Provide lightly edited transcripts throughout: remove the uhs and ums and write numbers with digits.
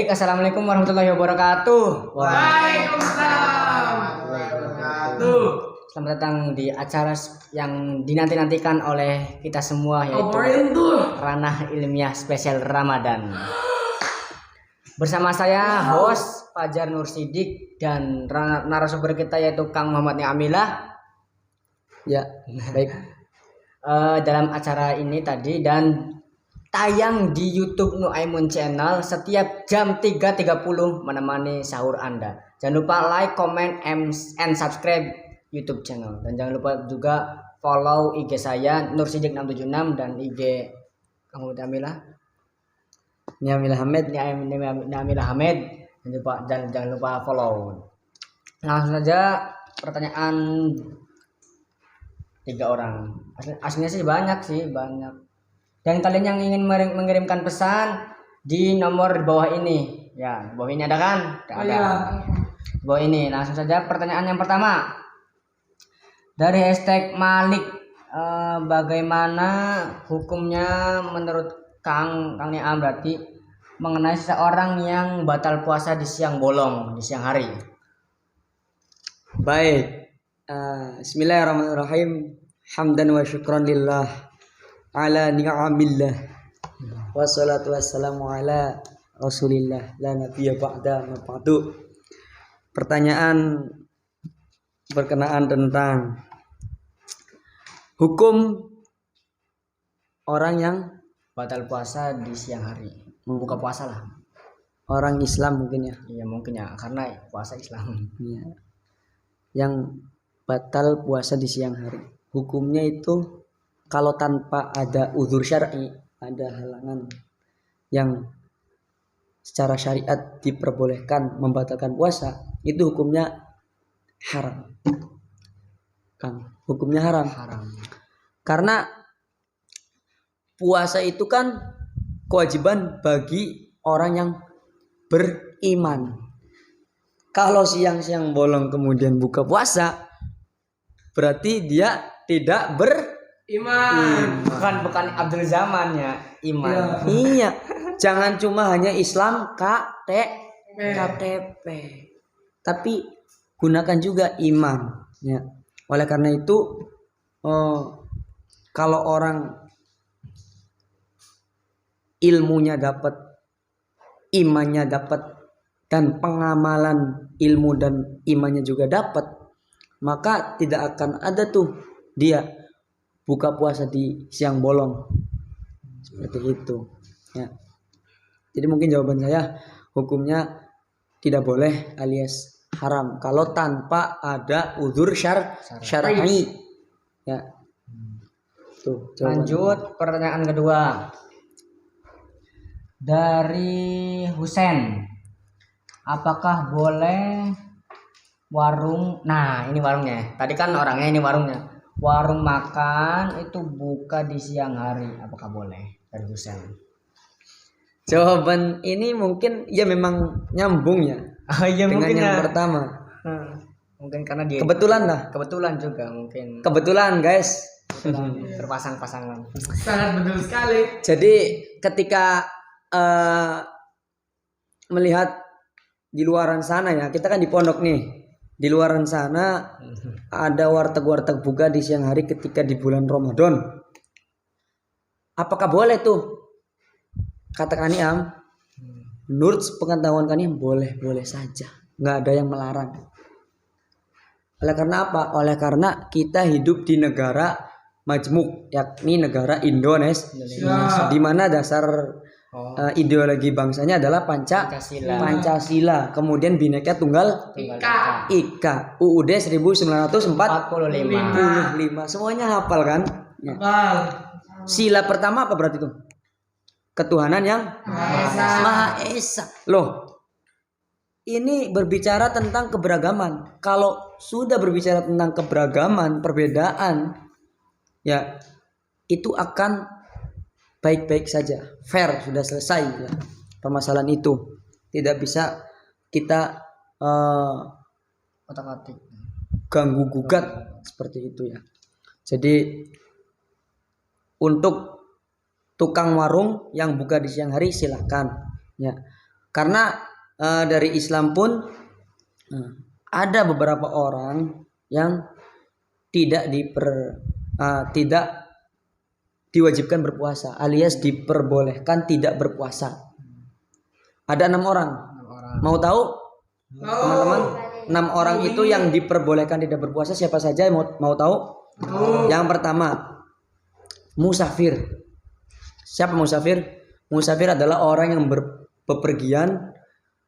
Baik, assalamualaikum warahmatullahi wabarakatuh. Waalaikumsalam warahmatullahi wabarakatuh. Selamat datang di acara yang dinanti-nantikan oleh kita semua, yaitu Ranah Ilmiah Spesial Ramadan. Bersama saya, host Fajar Nur Sidik, dan narasumber kita yaitu Kang Muhammad Niamilah. Ya, baik. Dalam acara ini tadi dan tayang di YouTube Nuaimun Channel setiap jam 3.30 menemani sahur Anda. Jangan lupa like, comment, and subscribe YouTube channel. Dan jangan lupa juga follow IG saya Nursidik676 dan IG kamu Niamilah Hamid. Niamilah Hamid. Jangan lupa follow. Langsung saja pertanyaan 3 orang. Aslinya sih banyak. Dan kalian yang ingin mengirimkan pesan di nomor di bawah ini. Ya, di bawah ini ada kan? Ada. Di bawah ini. Langsung saja pertanyaan yang pertama. Dari hashtag Malik. Bagaimana hukumnya menurut Kang Niam berarti mengenai seseorang yang batal puasa di siang bolong, di siang hari? Baik. Bismillahirrahmanirrahim. Hamdan wa syukran lillah ala ni'amillah. Wassalatu wassalamu ala Rasulillah la nabiyya ba'da ma ba'du. Pertanyaan berkenaan tentang hukum orang yang Batal puasa di siang hari. Buka puasa lah. orang Islam mungkin ya. Iya mungkin ya, karena puasa Islam. Ya. Yang batal puasa di siang hari. Hukumnya itu kalau tanpa ada uzur syar'i, ada halangan yang secara syariat diperbolehkan membatalkan puasa, itu hukumnya haram. Kang, hukumnya haram. Karena puasa itu kan kewajiban bagi orang yang beriman. Kalau siang-siang bolong kemudian buka puasa, berarti dia tidak beriman. Bukan Abdul Zaman ya, iman. Iya. Jangan cuma hanya Islam KTP. Tapi gunakan juga iman. Ya. Oleh karena itu, kalau orang ilmunya dapat, imannya dapat, dan pengamalan ilmu dan imannya juga dapat, maka tidak akan ada tuh dia buka puasa di siang bolong seperti itu ya. Jadi mungkin jawaban saya, hukumnya tidak boleh alias haram kalau tanpa ada uzur syar'i ya. Tuh, lanjut pertanyaan kedua dari Husen. Apakah boleh warung, nah ini warungnya, tadi kan orangnya, ini warungnya, warung makan itu buka di siang hari, apakah boleh? Dari Husen. Jawaban ini mungkin ya memang nyambung ya. Iya, dengan mungkin yang ya. Pertama. Mungkin karena dia kebetulan juga mungkin. Kebetulan guys. Terpasang-pasangan. Sangat betul sekali. Jadi ketika melihat di luaran sana ya, kita kan di pondok nih. Di luaran sana ada warteg-warteg buka di siang hari ketika di bulan Ramadan. Apakah boleh tuh? Kata Kaniam, menurut pengetahuan Kaniam boleh saja, nggak ada yang melarang. Oleh karena apa? Oleh karena kita hidup di negara majmuk, yakni negara Indonesia, di mana dasar ideologi bangsanya adalah Pancasila. Kemudian Bhinneka Tunggal Ika. UUD 1945. Semuanya hafal kan? Ya. Sila pertama apa berarti itu? Ketuhanan yang Maha Esa. Loh, ini berbicara tentang keberagaman. Kalau sudah berbicara tentang keberagaman, perbedaan, ya itu akan baik-baik saja, fair, sudah selesai ya. Permasalahan itu tidak bisa kita otak-atik ganggu gugat seperti itu ya. Jadi untuk tukang warung yang buka di siang hari silakan ya. Karena dari Islam pun ada beberapa orang yang tidak diwajibkan berpuasa, alias diperbolehkan tidak berpuasa. Ada 6 orang. Mau tahu? Teman-teman, 6 orang itu yang diperbolehkan tidak berpuasa siapa saja? Mau tahu? Yang pertama, musafir. Siapa musafir? Musafir adalah orang yang bepergian,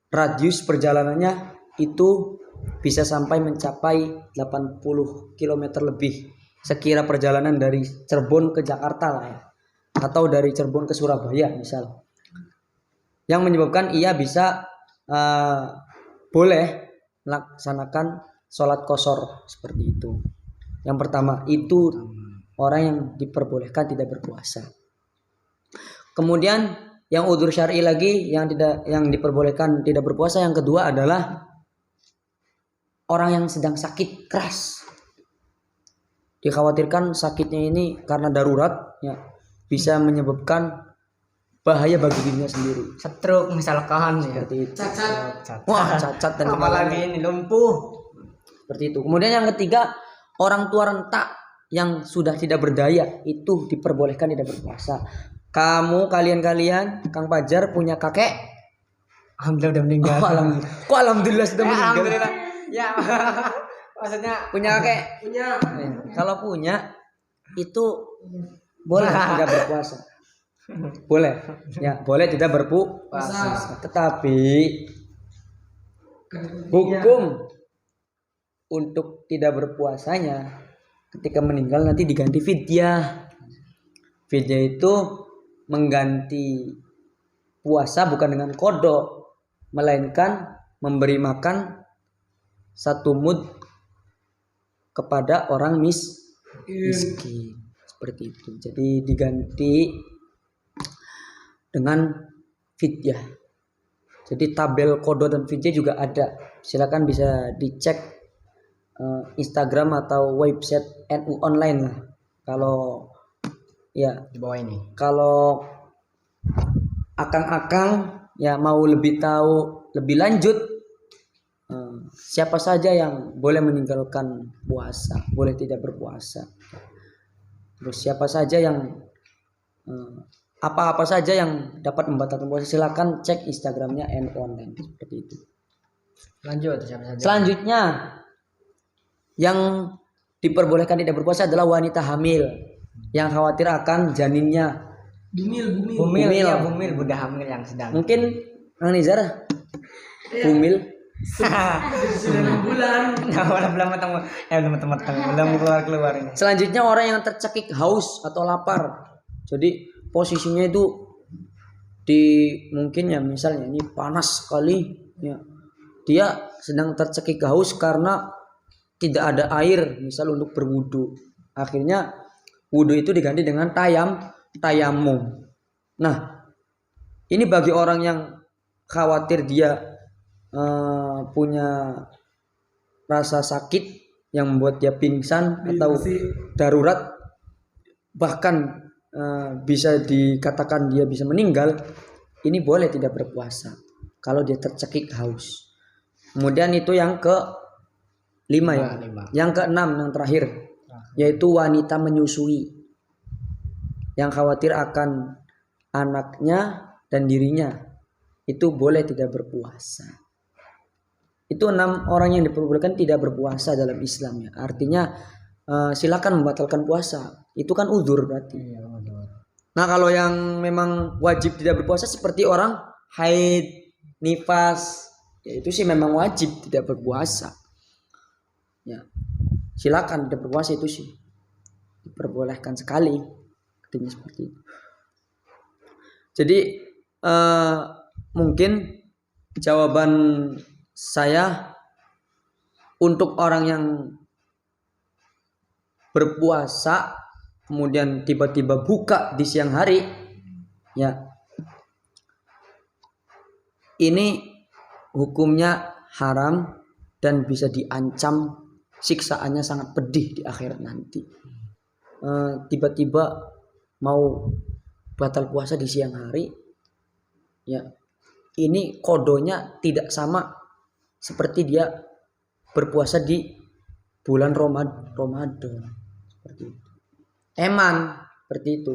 radius perjalanannya itu bisa sampai mencapai 80 km lebih. Sekira perjalanan dari Cirebon ke Jakarta lah ya, atau dari Cirebon ke Surabaya misal. Yang menyebabkan ia bisa boleh melaksanakan sholat qashar seperti itu. Yang pertama itu orang yang diperbolehkan tidak berpuasa. Kemudian yang udzur syar'i lagi yang diperbolehkan tidak berpuasa, yang kedua adalah orang yang sedang sakit keras. Dikhawatirkan sakitnya ini karena darurat ya, bisa menyebabkan bahaya bagi dirinya sendiri. Stroke misalkan Seperti itu. Cacat. Wah, cacat dan apalagi ini lumpuh. Seperti itu. Kemudian yang ketiga, orang tua rentak yang sudah tidak berdaya itu diperbolehkan tidak berpuasa. Kalian, Kang Fajar punya kakek? Alhamdulillah udah meninggal. Alhamdulillah. Kok alhamdulillah sudah meninggal? Alhamdulillah. Ya. Maksudnya Punya kakek? punya. Kalau punya itu boleh tidak berpuasa. Boleh. Ya, boleh tidak berpuasa. Tetapi hukum untuk tidak berpuasanya ketika meninggal nanti diganti fidyah. Fidyah itu mengganti puasa bukan dengan qada, melainkan memberi makan 1 mud kepada orang miskin. Seperti itu. Jadi diganti dengan fidyah. Jadi tabel qada dan fidyah juga ada. Silakan bisa dicek Instagram atau website NU online lah. Kalau ya Di bawah ini. kalau akang-akang ya mau lebih tahu lebih lanjut, siapa saja yang boleh meninggalkan puasa, boleh tidak berpuasa. Terus siapa saja yang apa-apa saja yang dapat membatalkan puasa, silakan cek Instagramnya NU online seperti itu. Lanjut siapa saja. Selanjutnya yang diperbolehkan tidak berpuasa adalah wanita hamil yang khawatir akan janinnya. Bumil, ya, bumil, budak hamil yang sedang. Mungkin Kang Nizar bumil. Sudah 6 bulan. Belum keluar ini. Selanjutnya orang yang tercekik haus atau lapar. Jadi posisinya itu mungkin ya misalnya ini panas sekali ya. Dia sedang tercekik haus karena tidak ada air misal untuk berwudu. Akhirnya wudu itu diganti dengan tayamum. Nah, ini bagi orang yang khawatir dia punya rasa sakit yang membuat dia pingsan atau darurat, bahkan bisa dikatakan dia bisa meninggal, ini boleh tidak berpuasa kalau dia tercekik haus. Kemudian itu yang ke-5 ya. Yang ke-6 yang terakhir yaitu wanita menyusui yang khawatir akan anaknya dan dirinya, itu boleh tidak berpuasa. Itu 6 orang yang diperbolehkan tidak berpuasa dalam Islam ya. Artinya silakan membatalkan puasa. Itu kan udzur berarti. Nah, kalau yang memang wajib tidak berpuasa seperti orang haid, nifas, ya itu sih memang wajib tidak berpuasa. Ya. Silakan tidak berpuasa, itu sih diperbolehkan sekali. Artinya seperti itu. Jadi mungkin jawaban saya untuk orang yang berpuasa kemudian tiba-tiba buka di siang hari, ya ini hukumnya haram dan bisa diancam siksaannya sangat pedih di akhirat nanti. Tiba-tiba mau batal puasa di siang hari, ya ini kodonya tidak sama seperti dia berpuasa di bulan Ramadan. Seperti itu. Seperti itu.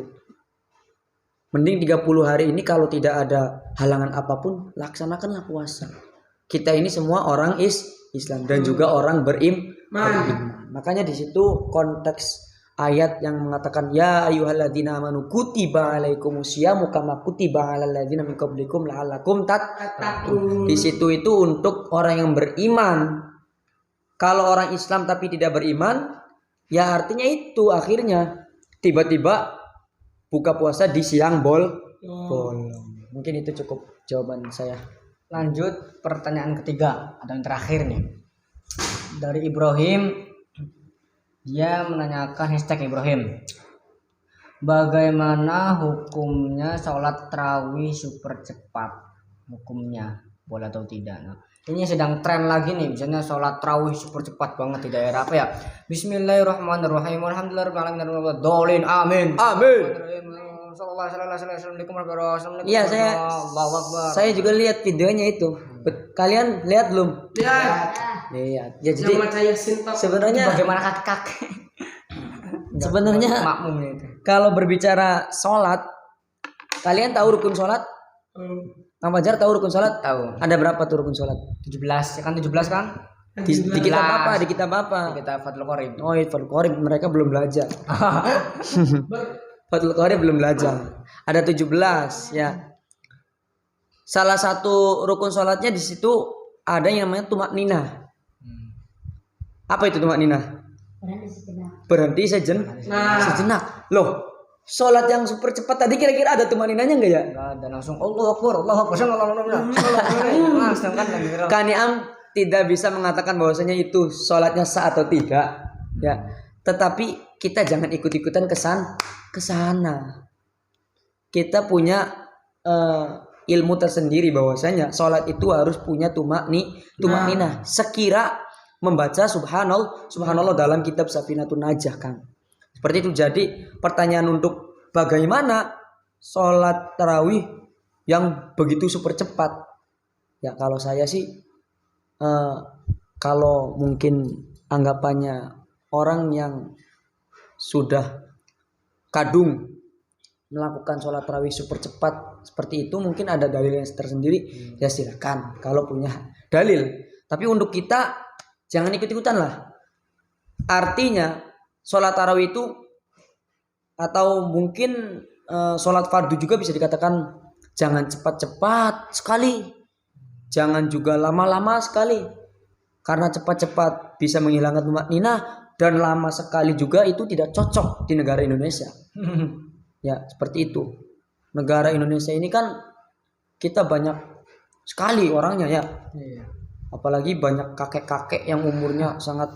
Mending 30 hari ini kalau tidak ada halangan apapun, laksanakanlah puasa. Kita ini semua orang Islam dan juga orang beriman. Makanya di situ konteks ayat yang mengatakan ya ayyuhalladzina amanu kutiba alaikumusyamu kama kutiba alal ladzina min qablikum la'allakum tattaqun. Di situ itu untuk orang yang beriman. Kalau orang Islam tapi tidak beriman, ya artinya itu akhirnya tiba-tiba buka puasa di siang bolong. Mungkin itu cukup jawaban saya. Lanjut pertanyaan ketiga, ada yang terakhir nih. Dari Ibrahim, dia menanyakan hashtag Ibrahim. Bagaimana hukumnya sholat tarawih super cepat? Hukumnya boleh atau tidak? Nah, ini sedang tren lagi nih, misalnya sholat tarawih super cepat banget di daerah apa ya? Bismillahirrahmanirrahim. Alhamdulillahirobbilalamin. Dolin amin. Iya, saya juga lihat videonya itu. Kalian lihat belum? Lihat. Iya. Ya, jadi sebenarnya bagaimana kakek? Sebenarnya kalau berbicara sholat, kalian tahu rukun sholat? Kang Fajar tahu rukun sholat? Tahu. Ada berapa tuh rukun sholat? 17, ya kan 17 kan? Di kitab apa? Di kitab apa? Di kitab Fathul Qorib. Oh, Fathul Qorib, mereka belum belajar. Fathul Qorib belum belajar. Ada 17 ya. Salah satu rukun sholatnya di situ ada yang namanya tumak ninah. Apa itu tumak ninah? Berhenti sejenak. Loh, sholat yang super cepat tadi kira-kira ada tumak ninahnya enggak ya? Enggak ada, langsung Allahu Akbar, Allahu Akbar. Langsung kan Kaniam tidak bisa mengatakan bahwasanya itu sholatnya sah atau tidak, ya. Tetapi kita jangan ikut-ikutan ke sana. Kita punya ilmu tersendiri bahwasanya sholat itu harus punya tumak ninah. Sekira membaca subhanallah dalam kitab Safinatun Najah, Kang. Seperti itu. Jadi pertanyaan untuk bagaimana sholat tarawih yang begitu super cepat? Ya kalau saya sih kalau mungkin anggapannya orang yang sudah kadung melakukan sholat tarawih super cepat seperti itu, mungkin ada dalil yang tersendiri, ya silakan kalau punya dalil. Tapi untuk kita jangan ikut-ikutan lah. Artinya sholat tarawih itu atau mungkin sholat fardu juga bisa dikatakan jangan cepat-cepat sekali, jangan juga lama-lama sekali, karena cepat-cepat bisa menghilangkan tumak ninah, dan lama sekali juga itu tidak cocok di negara Indonesia. Ya seperti itu. Negara Indonesia ini kan kita banyak sekali orangnya ya. Apalagi banyak kakek-kakek yang umurnya sangat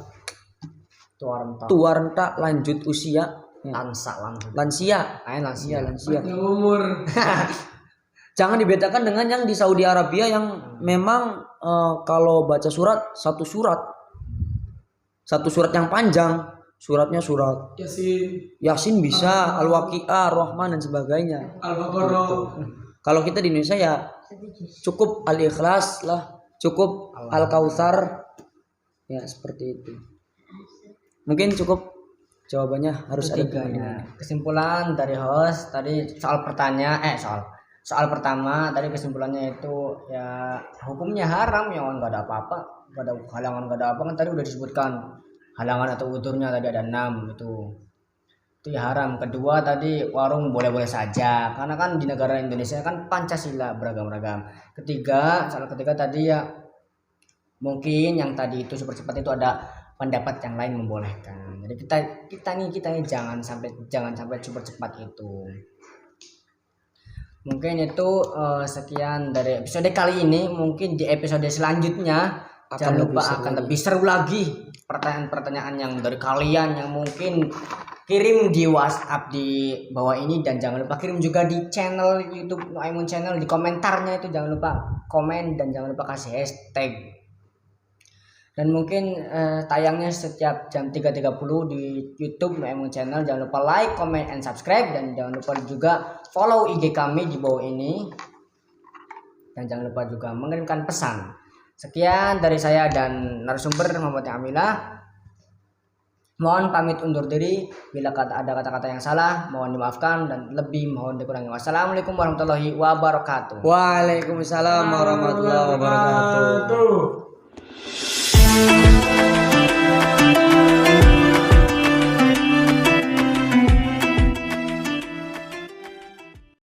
tua renta, lanjut usia, lansia. Umur. Jangan dibedakan dengan yang di Saudi Arabia yang memang kalau baca surat satu surat yang panjang, suratnya surat Yasin bisa, Al-Waqiah, Rahman dan sebagainya. Al-Baqarah. Kalau kita di Indonesia ya cukup Al-Ikhlas lah, cukup Al-Kautsar. Ya seperti itu. Mungkin cukup jawabannya, harus ada kesimpulan dari host tadi soal pertama tadi, kesimpulannya itu ya hukumnya haram ya, nggak ada apa-apa, nggak ada halangan, nggak ada apa kan tadi udah disebutkan halangan atau udurnya tadi ada 6 itu ya haram. Kedua tadi warung boleh-boleh saja karena kan di negara Indonesia kan Pancasila beragam-ragam. Salah ketiga tadi ya mungkin yang tadi itu super cepat itu ada pendapat yang lain membolehkan. Jadi kita nih jangan sampai super cepat itu. Mungkin itu sekian dari episode kali ini. Mungkin di episode selanjutnya akan lebih seru lagi pertanyaan-pertanyaan yang dari kalian yang mungkin kirim di WhatsApp di bawah ini, dan jangan lupa kirim juga di channel YouTube Nuaimun Channel, di komentarnya itu jangan lupa komen dan jangan lupa kasih hashtag. Dan mungkin tayangnya setiap jam 3.30 di YouTube Nuaimun Channel. Jangan lupa like, comment, and subscribe, dan jangan lupa juga follow IG kami di bawah ini. dan jangan lupa juga mengirimkan pesan. Sekian dari saya dan narasumber Muhammad Amilah. Mohon pamit undur diri. Bila ada kata-kata yang salah, mohon dimaafkan dan lebih mohon dikurangi. Wassalamualaikum warahmatullahi wabarakatuh. Waalaikumsalam warahmatullahi wabarakatuh.